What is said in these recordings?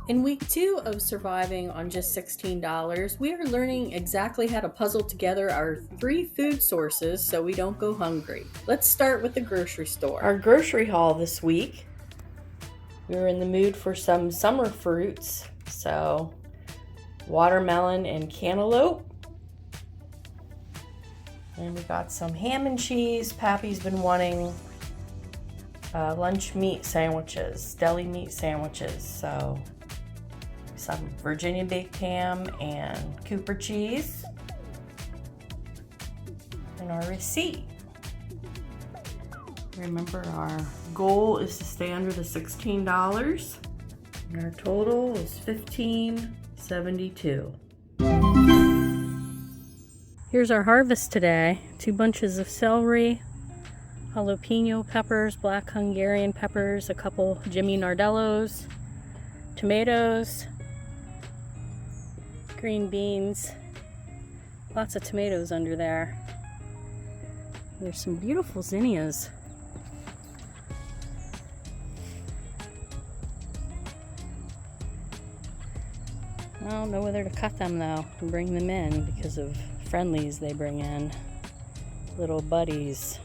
In week 2 of surviving on just $16, we are learning exactly how to puzzle together our 3 food sources so we don't go hungry. Let's start with the grocery store. Our grocery haul this week, we were in the mood for some summer fruits, so watermelon and cantaloupe. And we got some ham and cheese. Pappy's been wanting lunch meat sandwiches, deli meat sandwiches, so some Virginia baked ham and Cooper cheese, and our receipt. Remember, our goal is to stay under the $16, and our total is $15.72. Here's our harvest today. 2 bunches of celery, jalapeno peppers, black Hungarian peppers, a couple Jimmy Nardellos, tomatoes, green beans, lots of tomatoes under there. There's some beautiful zinnias. I don't know whether to cut them though and bring them in because of friendlies they bring in. Little buddies.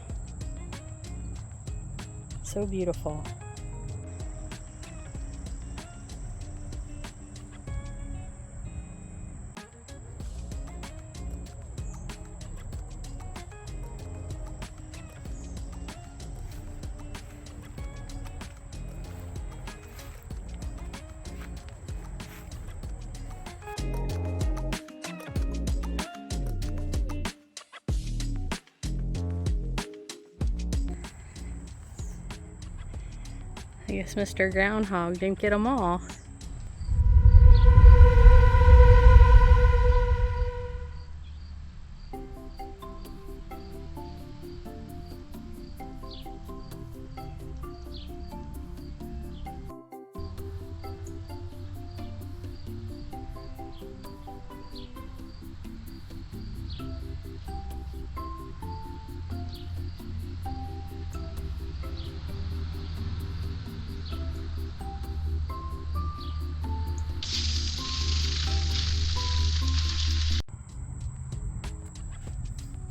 So beautiful. I guess Mr. Groundhog didn't get them all.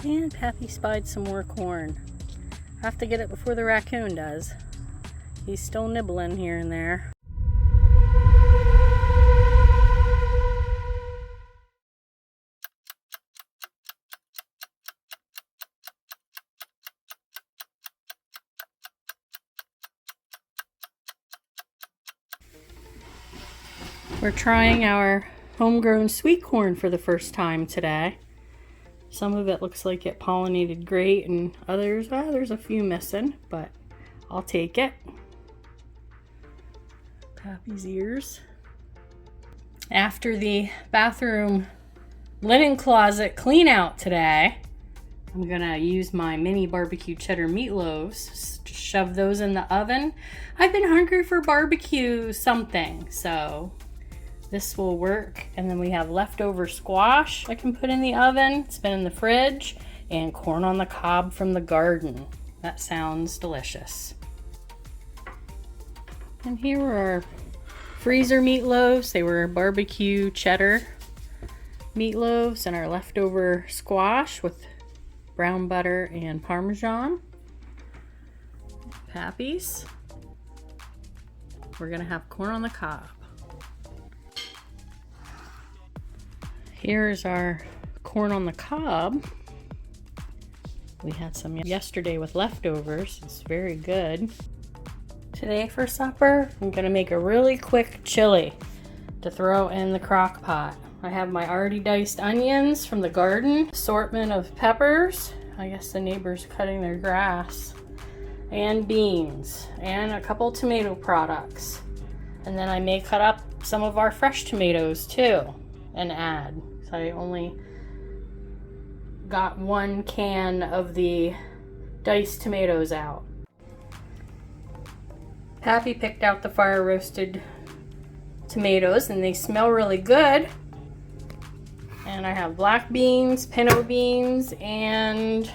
And Pappy spied some more corn. I have to get it before the raccoon does. He's still nibbling here and there. We're trying our homegrown sweet corn for the first time today. Some of it looks like it pollinated great, and others, there's a few missing, but I'll take it. Pappy's ears. After the bathroom linen closet clean out today, I'm gonna use my mini barbecue cheddar meatloaves, just shove those in the oven. I've been hungry for barbecue something, so this will work. And then we have leftover squash I can put in the oven. It's been in the fridge. And corn on the cob from the garden. That sounds delicious. And here are our freezer meatloaves. They were barbecue cheddar meatloaves, and our leftover squash with brown butter and Parmesan. Pappy's. We're gonna have corn on the cob. Here's our corn on the cob. We had some yesterday with leftovers. It's very good. Today for supper, I'm gonna make a really quick chili to throw in the crock pot. I have my already diced onions from the garden, assortment of peppers. I guess the neighbor's cutting their grass. And beans, and a couple tomato products. And then I may cut up some of our fresh tomatoes too and add. So I only got 1 can of the diced tomatoes out. Pappy picked out the fire roasted tomatoes, and they smell really good. And I have black beans, pinto beans, and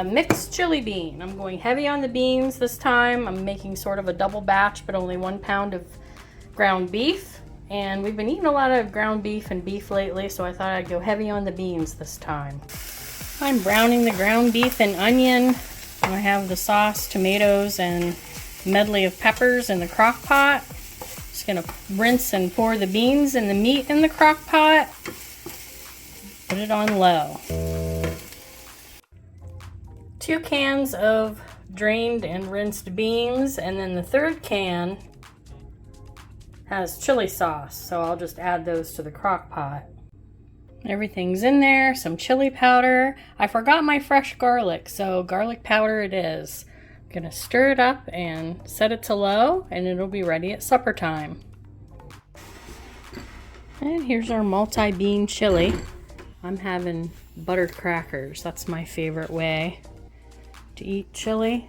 mixed chili bean. I'm going heavy on the beans this time. I'm making sort of a double batch, but only 1 pound of ground beef, and we've been eating a lot of ground beef and beef lately, so I thought I'd go heavy on the beans this time. I'm browning the ground beef and onion. I have the sauce, tomatoes, and medley of peppers in the crock pot. Just gonna rinse and pour the beans and the meat in the crock pot. Put it on low. 2 cans of drained and rinsed beans, and then the third can has chili sauce, so I'll just add those to the crock pot. Everything's in there, some chili powder. I forgot my fresh garlic, so garlic powder it is. I'm gonna stir it up and set it to low, and it'll be ready at supper time. And here's our multi-bean chili. I'm having buttered crackers. That's my favorite way to eat chili.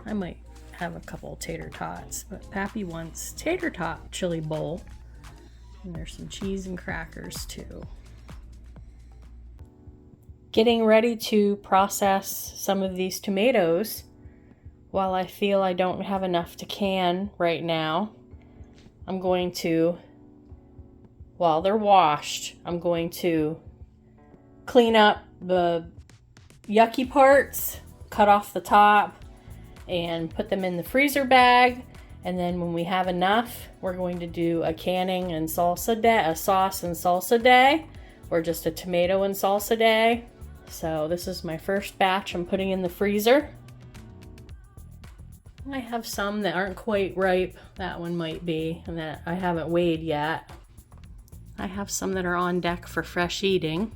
I might have a couple tater tots, but Pappy wants tater tot chili bowl. And there's some cheese and crackers too. Getting ready to process some of these tomatoes. While I feel I don't have enough to can right now, I'm going to, while they're washed, I'm going to clean up the yucky parts, cut off the top, and put them in the freezer bag. And then when we have enough, we're going to do a canning and salsa day, a sauce and salsa day, or just a tomato and salsa day. So this is my first batch I'm putting in the freezer. I have some that aren't quite ripe. That one might be, and that I haven't weighed yet. I have some that are on deck for fresh eating.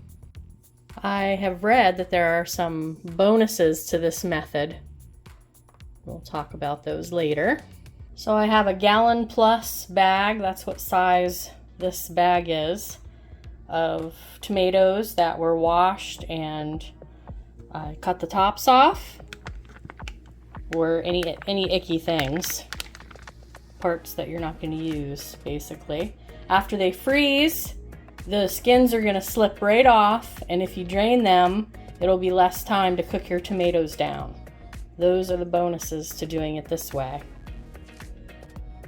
I have read that there are some bonuses to this method. We'll talk about those later. So I have a gallon plus bag, that's what size this bag is, of tomatoes that were washed, and I cut the tops off, or any icky things, parts that you're not going to use, basically. After they freeze, the skins are going to slip right off, and if you drain them, it'll be less time to cook your tomatoes down. Those are the bonuses to doing it this way.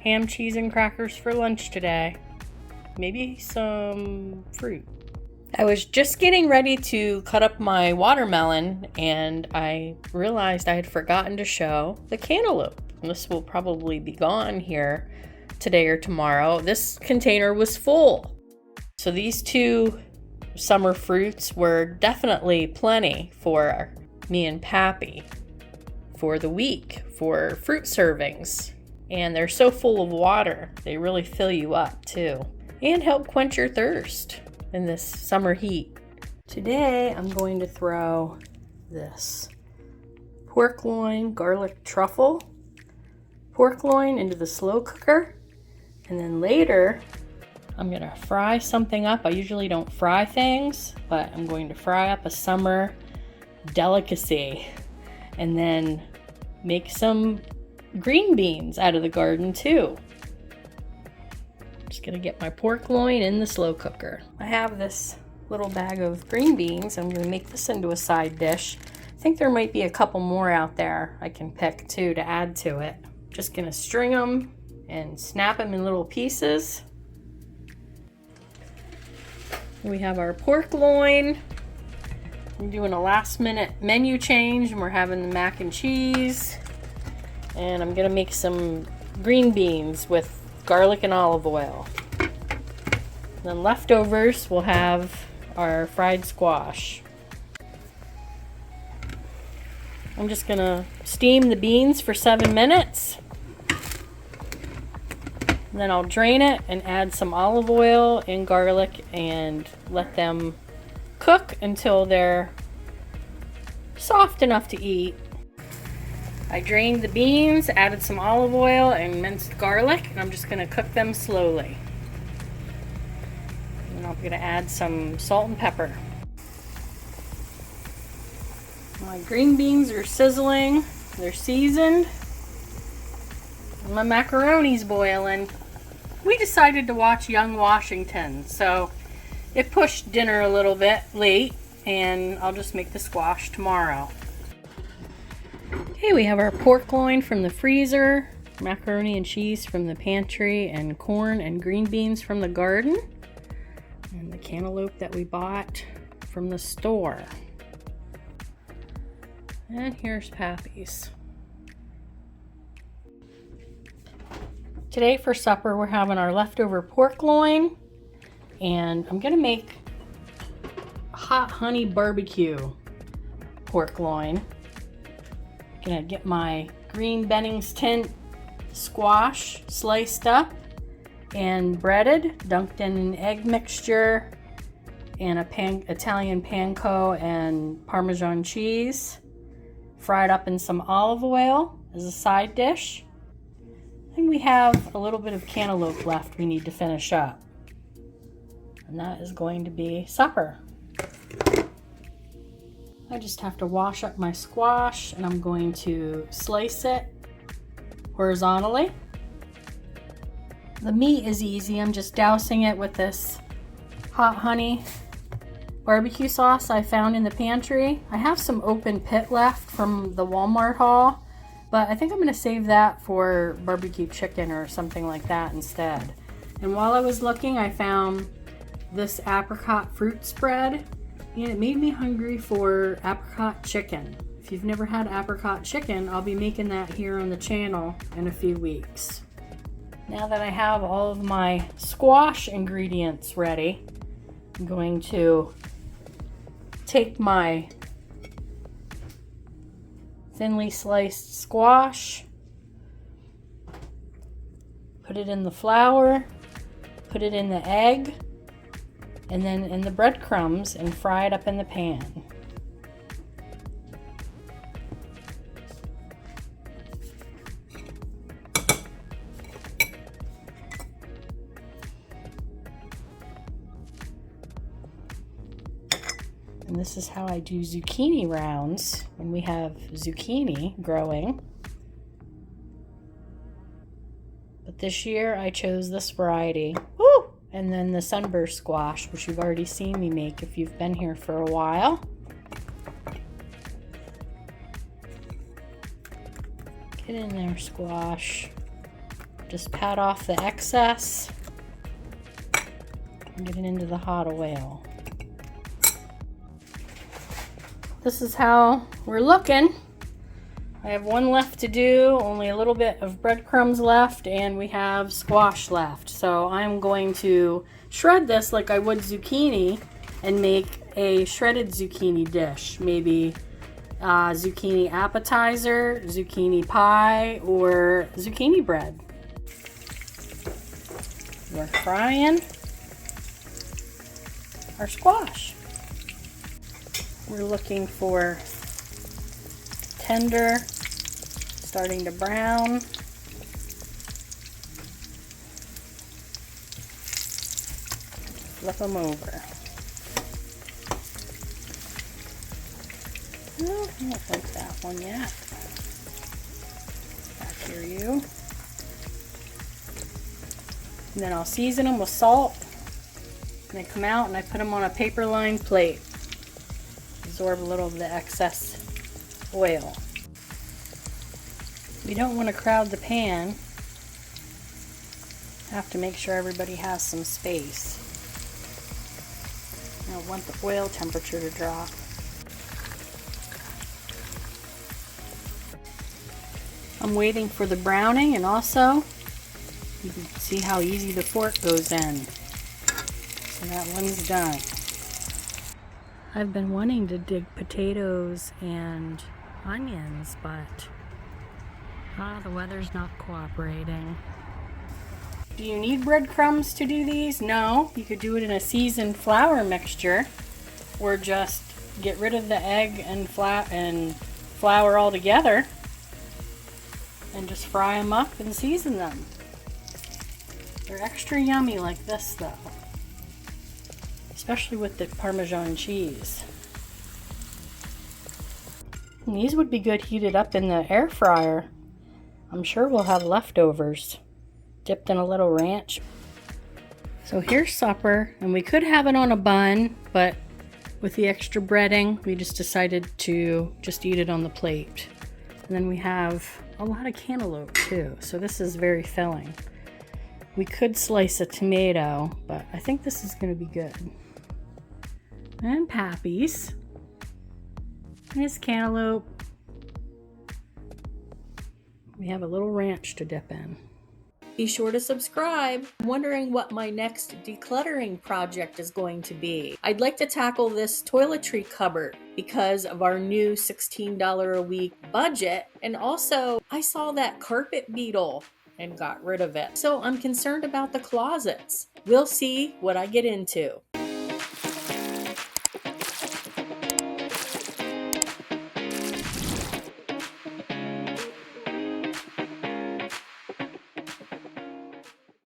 Ham, cheese, and crackers for lunch today. Maybe some fruit. I was just getting ready to cut up my watermelon, and I realized I had forgotten to show the cantaloupe. And this will probably be gone here today or tomorrow. This container was full. So these 2 summer fruits were definitely plenty for me and Pappy for the week, for fruit servings. And they're so full of water, they really fill you up too, and help quench your thirst in this summer heat. Today I'm going to throw this pork loin garlic truffle pork loin into the slow cooker, and then later I'm gonna fry something up. I usually don't fry things, but I'm going to fry up a summer delicacy, and then make some green beans out of the garden too. Just gonna get my pork loin in the slow cooker. I have this little bag of green beans. I'm gonna make this into a side dish. I think there might be a couple more out there I can pick too to add to it. Just gonna string them and snap them in little pieces. We have our pork loin. I'm doing a last minute menu change, and we're having the mac and cheese. And I'm gonna make some green beans with garlic and olive oil. And then leftovers, we'll have our fried squash. I'm just gonna steam the beans for 7 minutes. And then I'll drain it and add some olive oil and garlic and let them cook until they're soft enough to eat. I drained the beans, added some olive oil and minced garlic, and I'm just going to cook them slowly. And I'm going to add some salt and pepper. My green beans are sizzling, they're seasoned, and my macaroni's boiling. We decided to watch Young Washington, so it pushed dinner a little bit late, and I'll just make the squash tomorrow. Okay, we have our pork loin from the freezer. macaroni and cheese from the pantry, and corn and green beans from the garden, and the cantaloupe that we bought from the store. And here's Pappy's. Today for supper we're having our leftover pork loin, and I'm gonna make hot honey barbecue pork loin. Gonna get my green Benning's tint squash sliced up and breaded, dunked in an egg mixture and a Italian panko and Parmesan cheese, fried up in some olive oil as a side dish. And we have a little bit of cantaloupe left we need to finish up. And that is going to be supper. I just have to wash up my squash, and I'm going to slice it horizontally. The meat is easy. I'm just dousing it with this hot honey barbecue sauce I found in the pantry. I have some open pit left from the Walmart haul, but I think I'm going to save that for barbecue chicken or something like that instead. And while I was looking, I found this apricot fruit spread, and it made me hungry for apricot chicken. If you've never had apricot chicken, I'll be making that here on the channel in a few weeks. Now that I have all of my squash ingredients ready, I'm going to take my thinly sliced squash, put it in the flour, put it in the egg, and then in the breadcrumbs, and fry it up in the pan. And this is how I do zucchini rounds when we have zucchini growing. But this year I chose this variety. Woo! And then the sunburst squash, which you've already seen me make if you've been here for a while. Get in there, squash. Just pat off the excess and get it into the hot oil. This is how we're looking. I have one left to do, only a little bit of breadcrumbs left, and we have squash left. So I'm going to shred this like I would zucchini and make a shredded zucchini dish. Maybe zucchini appetizer, zucchini pie, or zucchini bread. We're frying our squash. We're looking for tender, starting to brown. Flip them over. No, I don't like that one yet. Back here, you. And then I'll season them with salt. And they come out and I put them on a paper lined plate. Absorb a little of the excess oil. We don't want to crowd the pan. Have to make sure everybody has some space. I don't want the oil temperature to drop. I'm waiting for the browning, and also you can see how easy the fork goes in. So that one's done. I've been wanting to dig potatoes and onions, but the weather's not cooperating. Do you need breadcrumbs to do these? No. You could do it in a seasoned flour mixture, or just get rid of the egg and flour all together and just fry them up and season them. They're extra yummy like this though, especially with the Parmesan cheese. And these would be good heated up in the air fryer. I'm sure we'll have leftovers dipped in a little ranch. So here's supper, and we could have it on a bun, but with the extra breading we just decided to just eat it on the plate. And then we have a lot of cantaloupe too, so this is very filling. We could slice a tomato, but I think this is going to be good. And pappies. Nice cantaloupe. We have a little ranch to dip in. Be sure to subscribe. I'm wondering what my next decluttering project is going to be. I'd like to tackle this toiletry cupboard because of our new $16 a week budget. And also, I saw that carpet beetle and got rid of it. So I'm concerned about the closets. We'll see what I get into.